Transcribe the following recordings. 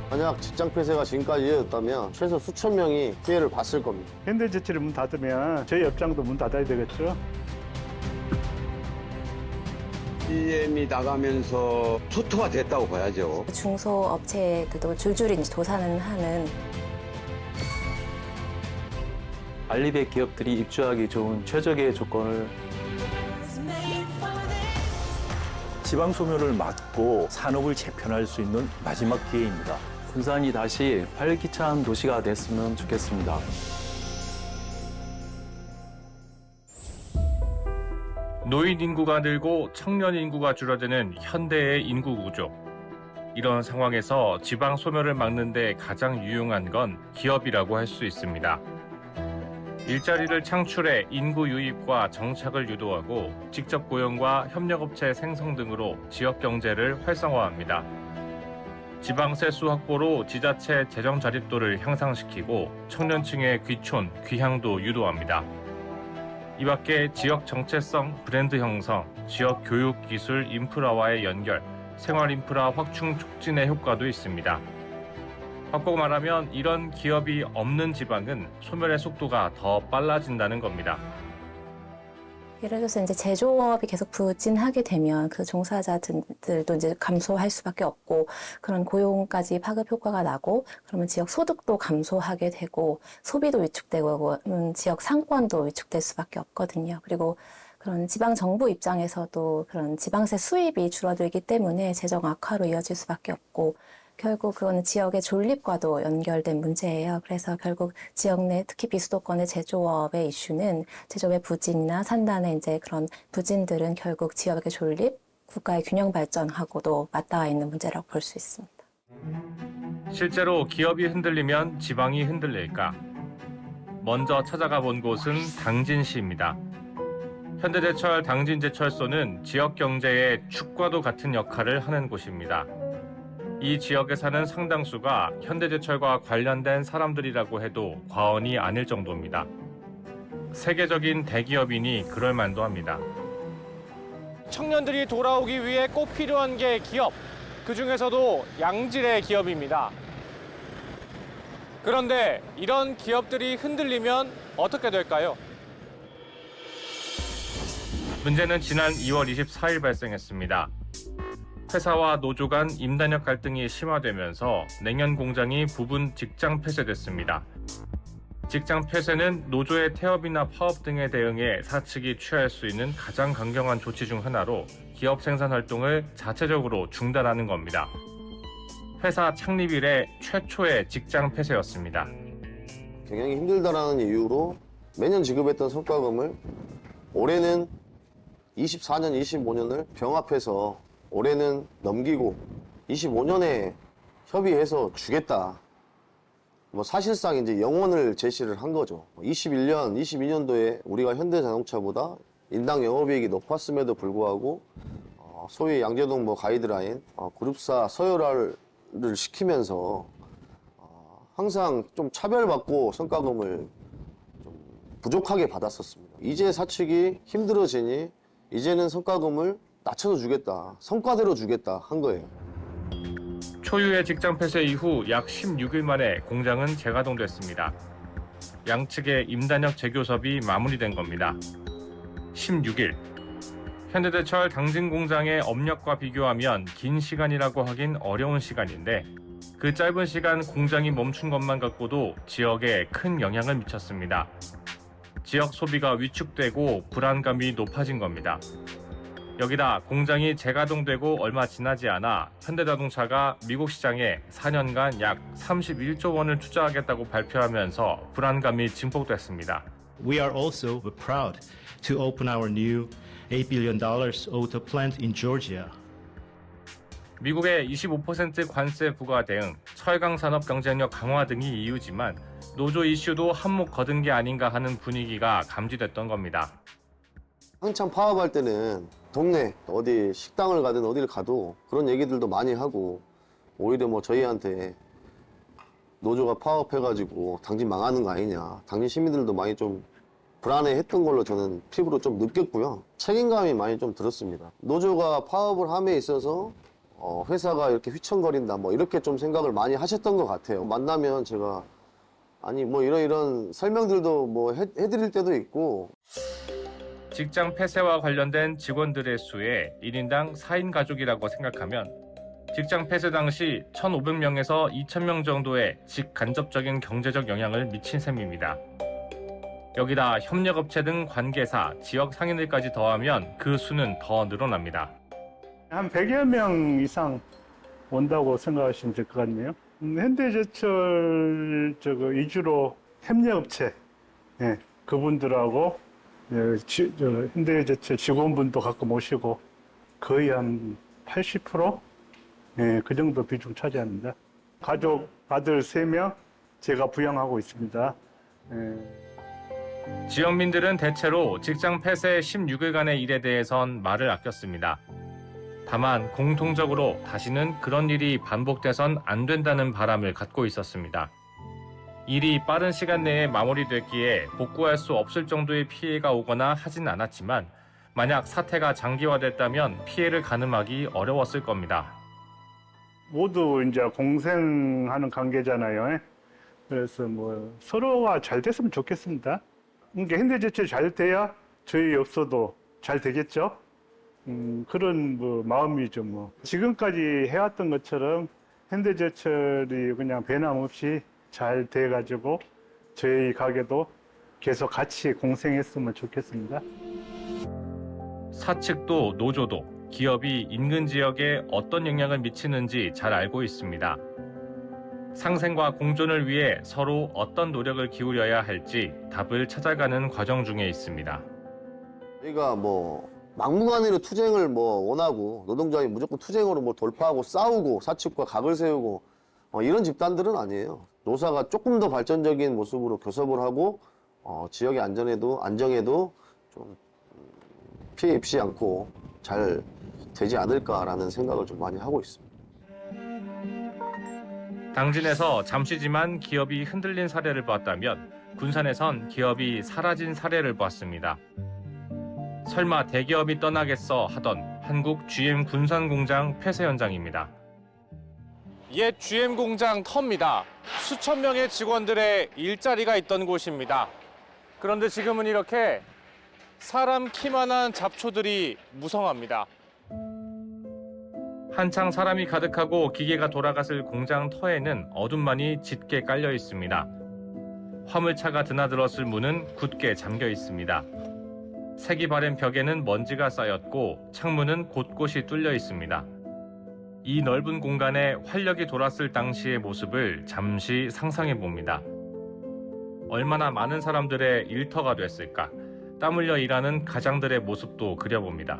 만약 직장 폐쇄가 지금까지 이어졌다면 최소 수천 명이 피해를 봤을 겁니다. 현대제철이 문 닫으면 저희 업장도 문 닫아야 되겠죠. PM이 나가면서 초토화됐다고 봐야죠. 중소업체들도 줄줄이 이제 도산을 하는 알리백 기업들이 입주하기 좋은 최적의 조건을 지방 소멸을 막고 산업을 재편할 수 있는 마지막 기회입니다. 군산이 다시 활기찬 도시가 됐으면 좋겠습니다. 노인 인구가 늘고 청년 인구가 줄어드는 현대의 인구 구조. 이런 상황에서 지방 소멸을 막는 데 가장 유용한 건 기업이라고 할 수 있습니다. 일자리를 창출해 인구 유입과 정착을 유도하고 직접 고용과 협력업체 생성 등으로 지역 경제를 활성화합니다. 지방세 수 확보로 지자체 재정 자립도를 향상시키고 청년층의 귀촌, 귀향도 유도합니다. 이 밖에 지역 정체성, 브랜드 형성, 지역 교육, 기술, 인프라와의 연결, 생활 인프라 확충 촉진의 효과도 있습니다. 바꿔 말하면 이런 기업이 없는 지방은 소멸의 속도가 더 빨라진다는 겁니다. 예를 들어서 이제 제조업이 계속 부진하게 되면 그 종사자들도 이제 감소할 수밖에 없고 그런 고용까지 파급 효과가 나고 그러면 지역 소득도 감소하게 되고 소비도 위축되고 지역 상권도 위축될 수밖에 없거든요. 그리고 그런 지방 정부 입장에서도 그런 지방세 수입이 줄어들기 때문에 재정 악화로 이어질 수밖에 없고 결국 그거는 지역의 존립과도 연결된 문제예요. 그래서 결국 지역 내 특히 비수도권의 제조업의 이슈는 제조업의 부진이나 산단의 이제 그런 부진들은 결국 지역의 존립, 국가의 균형 발전하고도 맞닿아 있는 문제라고 볼 수 있습니다. 실제로 기업이 흔들리면 지방이 흔들릴까? 먼저 찾아가 본 곳은 당진시입니다. 현대제철 당진제철소는 지역 경제의 축과도 같은 역할을 하는 곳입니다. 이 지역에 사는 상당수가 현대제철과 관련된 사람들이라고 해도 과언이 아닐 정도입니다. 세계적인 대기업이니 그럴 만도 합니다. 청년들이 돌아오기 위해 꼭 필요한 게 기업, 그중에서도 양질의 기업입니다. 그런데 이런 기업들이 흔들리면 어떻게 될까요? 문제는 지난 2월 24일 발생했습니다. 회사와 노조 간 임단협 갈등이 심화되면서 냉연 공장이 부분 직장 폐쇄됐습니다. 직장 폐쇄는 노조의 태업이나 파업 등에 대응해 사측이 취할 수 있는 가장 강경한 조치 중 하나로 기업 생산 활동을 자체적으로 중단하는 겁니다. 회사 창립 이래 최초의 직장 폐쇄였습니다. 경영이 힘들다라는 이유로 매년 지급했던 성과금을 올해는 24년, 25년을 병합해서 올해는 넘기고 25년에 협의해서 주겠다. 사실상 이제 영원을 제시를 한 거죠. 21년, 22년도에 우리가 현대자동차보다 인당 영업이익이 높았음에도 불구하고 소위 양재동 가이드라인 그룹사 서열화를 시키면서 항상 좀 차별받고 성과금을 좀 부족하게 받았었습니다. 이제 사측이 힘들어지니 이제는 성과금을 낮춰서 주겠다, 성과대로 주겠다 한 거예요. 초유의 직장 폐쇄 이후 약 16일 만에 공장은 재가동됐습니다. 양측의 임단협 재교섭이 마무리된 겁니다. 16일. 현대제철 당진 공장의 업력과 비교하면 긴 시간이라고 하긴 어려운 시간인데 그 짧은 시간 공장이 멈춘 것만 갖고도 지역에 큰 영향을 미쳤습니다. 지역 소비가 위축되고 불안감이 높아진 겁니다. 여기다 공장이 재가동되고 얼마 지나지 않아 현대자동차가 미국 시장에 4년간 약 31조 원을 투자하겠다고 발표하면서 불안감이 증폭됐습니다. We are also proud to open our new $8 billion auto plant in Georgia. 미국의 25% 관세 부과 대응, 철강 산업 경쟁력 강화 등이 이유지만 노조 이슈도 한몫 거둔 게 아닌가 하는 분위기가 감지됐던 겁니다. 한참 파업할 때는 동네 어디 식당을 가든 어디를 가도 그런 얘기들도 많이 하고 오히려 저희한테 노조가 파업해가지고 당진 망하는 거 아니냐, 당진 시민들도 많이 좀 불안해했던 걸로 저는 피부로 좀 느꼈고요. 책임감이 많이 좀 들었습니다. 노조가 파업을 함에 있어서 회사가 이렇게 휘청거린다 뭐 이렇게 좀 생각을 많이 하셨던 것 같아요. 만나면 제가 아니 뭐 이런 설명들도 뭐 해드릴 때도 있고. 직장 폐쇄와 관련된 직원들의 수에 1인당 4인 가족이라고 생각하면 직장 폐쇄 당시 1,500명에서 2,000명 정도의 직간접적인 경제적 영향을 미친 셈입니다. 여기다 협력업체 등 관계사, 지역 상인들까지 더하면 그 수는 더 늘어납니다. 한 100여 명 이상 온다고 생각하시면 될 것 같네요. 현대제철 위주로 협력업체, 예, 그분들하고 현대제철 직원분도 가끔 오시고 거의 한 80%? 예, 그 정도 비중 차지합니다. 가족 아들 3명 제가 부양하고 있습니다. 예. 지역민들은 대체로 직장 폐쇄 16일간의 일에 대해선 말을 아꼈습니다. 다만 공통적으로 다시는 그런 일이 반복돼선 안 된다는 바람을 갖고 있었습니다. 일이 빠른 시간 내에 마무리됐기에 복구할 수 없을 정도의 피해가 오거나 하진 않았지만 만약 사태가 장기화됐다면 피해를 가늠하기 어려웠을 겁니다. 모두 이제 공생하는 관계잖아요. 그래서 뭐 서로가 잘 됐으면 좋겠습니다. 그러니까 현대제철이 잘 돼야 저희 업소도 잘 되겠죠. 그런 뭐 마음이죠. 뭐 지금까지 해왔던 것처럼 현대제철이 그냥 변함없이 잘 돼가지고 저희 가게도 계속 같이 공생했으면 좋겠습니다. 사측도 노조도 기업이 인근 지역에 어떤 영향을 미치는지 잘 알고 있습니다. 상생과 공존을 위해 서로 어떤 노력을 기울여야 할지 답을 찾아가는 과정 중에 있습니다. 저희가 뭐 막무가내로 투쟁을 뭐 원하고 노동자이 무조건 투쟁으로 뭐 돌파하고 싸우고 사측과 각을 세우고 이런 집단들은 아니에요. 노사가 조금 더 발전적인 모습으로 교섭을 하고 지역의 안정에도 좀 피해 입지 않고 잘 되지 않을까라는 생각을 좀 많이 하고 있습니다. 당진에서 잠시지만 기업이 흔들린 사례를 봤다면 군산에선 기업이 사라진 사례를 봤습니다. 설마 대기업이 떠나겠어 하던 한국 GM 군산 공장 폐쇄 현장입니다. 옛 GM 공장 터입니다. 수천 명의 직원들의 일자리가 있던 곳입니다. 그런데 지금은 이렇게 사람 키만한 잡초들이 무성합니다. 한창 사람이 가득하고 기계가 돌아갔을 공장 터에는 어둠만이 짙게 깔려 있습니다. 화물차가 드나들었을 문은 굳게 잠겨 있습니다. 색이 바랜 벽에는 먼지가 쌓였고 창문은 곳곳이 뚫려 있습니다. 이 넓은 공간에 활력이 돌았을 당시의 모습을 잠시 상상해 봅니다. 얼마나 많은 사람들의 일터가 됐을까? 땀 흘려 일하는 가장들의 모습도 그려봅니다.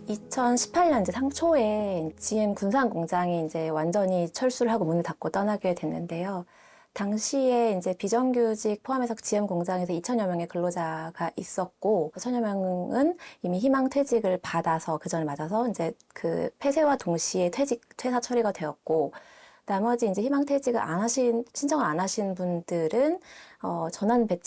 2018년 이제 상초에 GM 군산 공장이 이제 완전히 철수를 하고 문을 닫고 떠나게 됐는데요. 당시에 이제 비정규직 포함해서 GM 공장에서 2,000여 명의 근로자가 있었고, 1,000여 명은 이미 희망퇴직을 받아서 그 전을 맞아서 이제 그 폐쇄와 동시에 퇴사 처리가 되었고, 나머지 이제 희망퇴직을 신청을 안 하신 분들은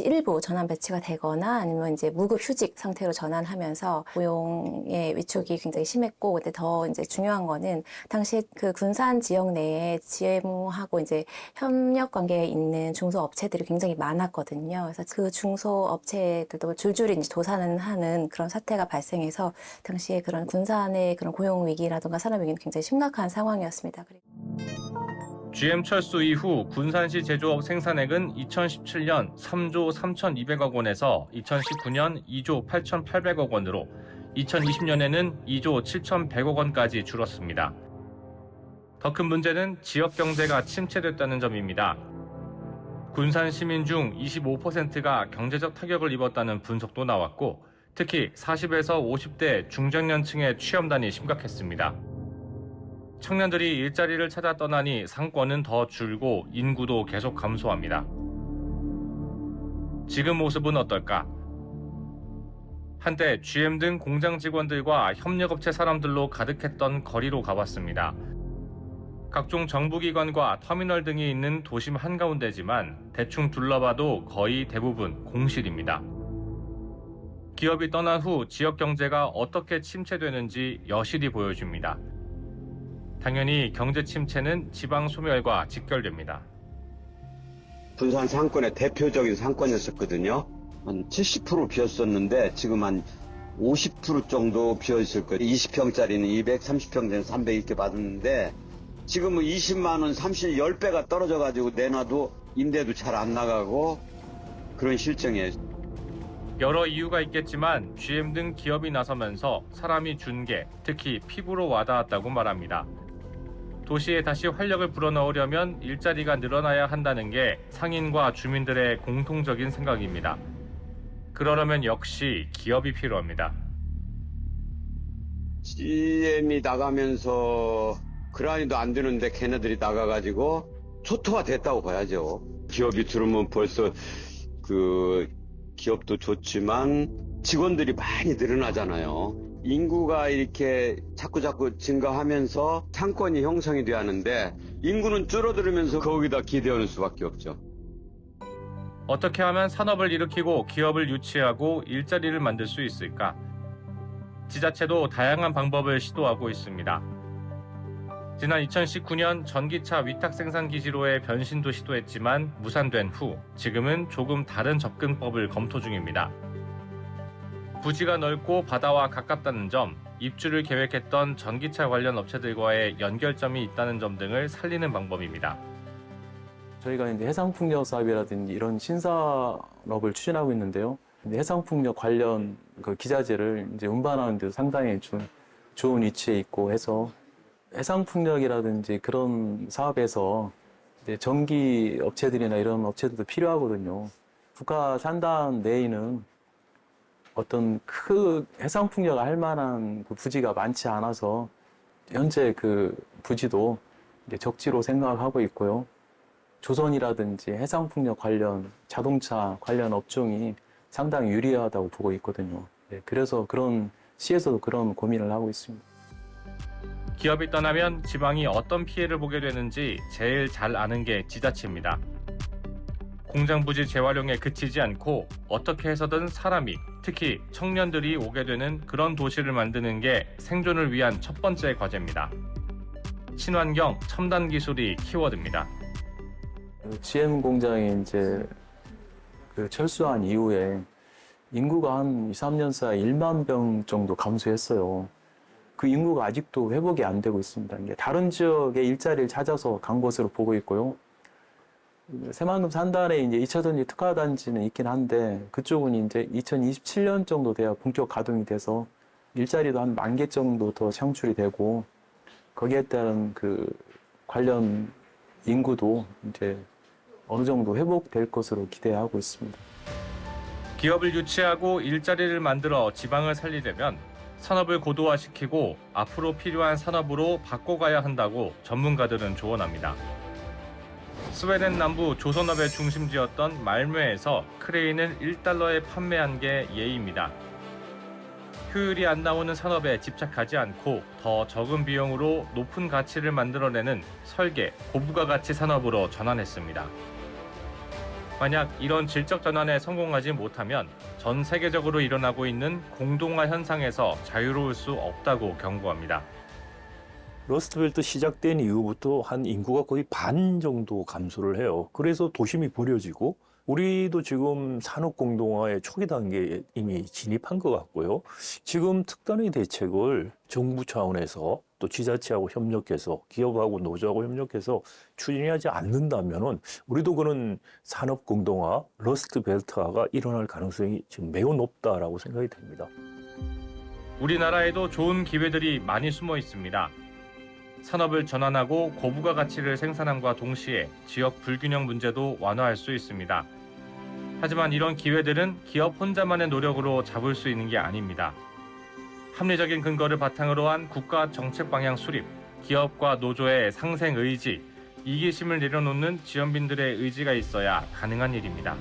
일부 전환 배치가 되거나 아니면 이제 무급 휴직 상태로 전환하면서 고용의 위축이 굉장히 심했고, 근데 더 이제 중요한 거는 당시에 그 군산 지역 내에 GM하고 이제 협력 관계에 있는 중소업체들이 굉장히 많았거든요. 그래서 그 중소업체들도 줄줄이 이제 도산을 하는 그런 사태가 발생해서 당시에 그런 군산의 그런 고용 위기라든가 산업 위기는 굉장히 심각한 상황이었습니다. GM 철수 이후 군산시 제조업 생산액은 2017년 3조 3,200억 원에서 2019년 2조 8,800억 원으로 2020년에는 2조 7,100억 원까지 줄었습니다. 더 큰 문제는 지역 경제가 침체됐다는 점입니다. 군산 시민 중 25%가 경제적 타격을 입었다는 분석도 나왔고, 특히 40에서 50대 중장년층의 취업난이 심각했습니다. 청년들이 일자리를 찾아 떠나니 상권은 더 줄고 인구도 계속 감소합니다. 지금 모습은 어떨까? 한때 GM 등 공장 직원들과 협력업체 사람들로 가득했던 거리로 가봤습니다. 각종 정부기관과 터미널 등이 있는 도심 한가운데지만 대충 둘러봐도 거의 대부분 공실입니다. 기업이 떠난 후 지역 경제가 어떻게 침체되는지 여실히 보여줍니다. 당연히 경제 침체는 지방 소멸과 직결됩니다. 군산 상권의 대표적인 상권이었었거든요. 한 70% 비었었는데 지금 한 50% 정도 비어있을 거예요. 20평짜리는 200, 30평짜리는 300 이렇게 받았는데 지금은 20만 원, 30, 10배가 떨어져가지고 내놔도 임대도 잘 안 나가고 그런 실정이에요. 여러 이유가 있겠지만 GM 등 기업이 나서면서 사람이 준 게 특히 피부로 와닿았다고 말합니다. 도시에 다시 활력을 불어넣으려면 일자리가 늘어나야 한다는 게 상인과 주민들의 공통적인 생각입니다. 그러려면 역시 기업이 필요합니다. GM이 나가면서 그라인도 안 되는데 걔네들이 나가가지고 초토화 됐다고 봐야죠. 기업이 들어오면 벌써 그 기업도 좋지만 직원들이 많이 늘어나잖아요. 인구가 이렇게 자꾸 증가하면서 상권이 형성이 돼야 하는데 인구는 줄어들면서 거기다 기대하는 수밖에 없죠. 어떻게 하면 산업을 일으키고 기업을 유치하고 일자리를 만들 수 있을까? 지자체도 다양한 방법을 시도하고 있습니다. 지난 2019년 전기차 위탁 생산 기지로의 변신도 시도했지만 무산된 후 지금은 조금 다른 접근법을 검토 중입니다. 부지가 넓고 바다와 가깝다는 점, 입주를 계획했던 전기차 관련 업체들과의 연결점이 있다는 점 등을 살리는 방법입니다. 저희가 이제 해상풍력 사업이라든지 이런 신사업을 추진하고 있는데요. 해상풍력 관련 그 기자재를 이제 운반하는 데 상당히 좀 좋은 위치에 있고 해서 해상풍력이라든지 그런 사업에서 이제 전기 업체들이나 이런 업체들도 필요하거든요. 국가 산단 내에는 어떤 큰 해상풍력을 할 만한 그 부지가 많지 않아서 현재 그 부지도 이제 적지로 생각하고 있고요. 조선이라든지 해상풍력 관련 자동차 관련 업종이 상당히 유리하다고 보고 있거든요. 그래서 그런 시에서도 그런 고민을 하고 있습니다. 기업이 떠나면 지방이 어떤 피해를 보게 되는지 제일 잘 아는 게 지자체입니다. 공장 부지 재활용에 그치지 않고 어떻게 해서든 사람이, 특히 청년들이 오게 되는 그런 도시를 만드는 게 생존을 위한 첫 번째 과제입니다. 친환경, 첨단 기술이 키워드입니다. GM 공장이 이제 그 철수한 이후에 인구가 한 2, 3년 사이 1만 명 정도 감소했어요. 그 인구가 아직도 회복이 안 되고 있습니다. 이게 다른 지역에 일자리를 찾아서 간 것으로 보고 있고요. 새만금 산단에 이제 2차 전지 특화 단지는 있긴 한데 그쪽은 이제 2027년 정도 돼야 본격 가동이 돼서 일자리도 한 10,000개 정도 더 창출이 되고 거기에 따른 그 관련 인구도 이제 어느 정도 회복될 것으로 기대하고 있습니다. 기업을 유치하고 일자리를 만들어 지방을 살리려면 산업을 고도화시키고 앞으로 필요한 산업으로 바꿔가야 한다고 전문가들은 조언합니다. 스웨덴 남부 조선업의 중심지였던 말메에서 크레인을 1달러에 판매한 게 예입니다. 효율이 안 나오는 산업에 집착하지 않고 더 적은 비용으로 높은 가치를 만들어내는 설계, 고부가가치 산업으로 전환했습니다. 만약 이런 질적 전환에 성공하지 못하면 전 세계적으로 일어나고 있는 공동화 현상에서 자유로울 수 없다고 경고합니다. 러스트벨트 시작된 이후부터 한 인구가 거의 반 정도 감소를 해요. 그래서 도심이 버려지고 우리도 지금 산업공동화의 초기 단계에 이미 진입한 것 같고요. 지금 특단의 대책을 정부 차원에서 또 지자체하고 협력해서 기업하고 노조하고 협력해서 추진하지 않는다면은 우리도 그런 산업공동화, 러스트벨트화가 일어날 가능성이 지금 매우 높다라고 생각이 됩니다. 우리나라에도 좋은 기회들이 많이 숨어 있습니다. 산업을 전환하고 고부가 가치를 생산함과 동시에 지역 불균형 문제도 완화할 수 있습니다. 하지만 이런 기회들은 기업 혼자만의 노력으로 잡을 수 있는 게 아닙니다. 합리적인 근거를 바탕으로 한 국가 정책 방향 수립, 기업과 노조의 상생 의지, 이기심을 내려놓는 지원빈들의 의지가 있어야 가능한 일입니다.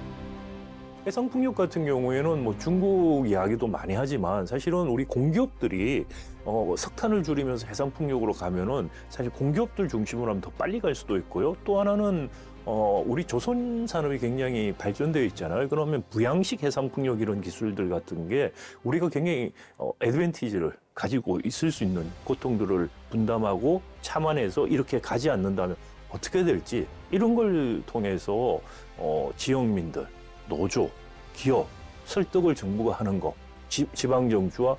해상풍력 같은 경우에는 뭐 중국 이야기도 많이 하지만 사실은 우리 공기업들이 석탄을 줄이면서 해상풍력으로 가면은 사실 공기업들 중심으로 하면 더 빨리 갈 수도 있고요. 또 하나는 우리 조선 산업이 굉장히 발전되어 있잖아요. 그러면 부양식 해상풍력 이런 기술들 같은 게 우리가 굉장히 애드밴티지를 가지고 있을 수 있는 고통들을 분담하고 참아내서 이렇게 가지 않는다면 어떻게 될지 이런 걸 통해서 지역민들, 노조, 기업 설득을 정부가 하는 거, 지방정부와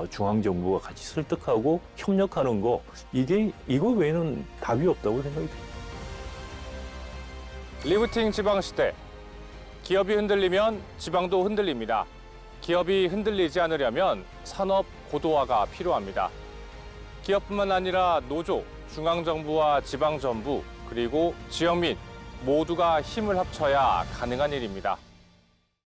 중앙정부가 같이 설득하고 협력하는 거 이거 외에는 답이 없다고 생각이 듭니다. 리프팅 지방 시대. 기업이 흔들리면 지방도 흔들립니다. 기업이 흔들리지 않으려면 산업 고도화가 필요합니다. 기업뿐만 아니라 노조, 중앙정부와 지방정부, 그리고 지역민 모두가 힘을 합쳐야 가능한 일입니다.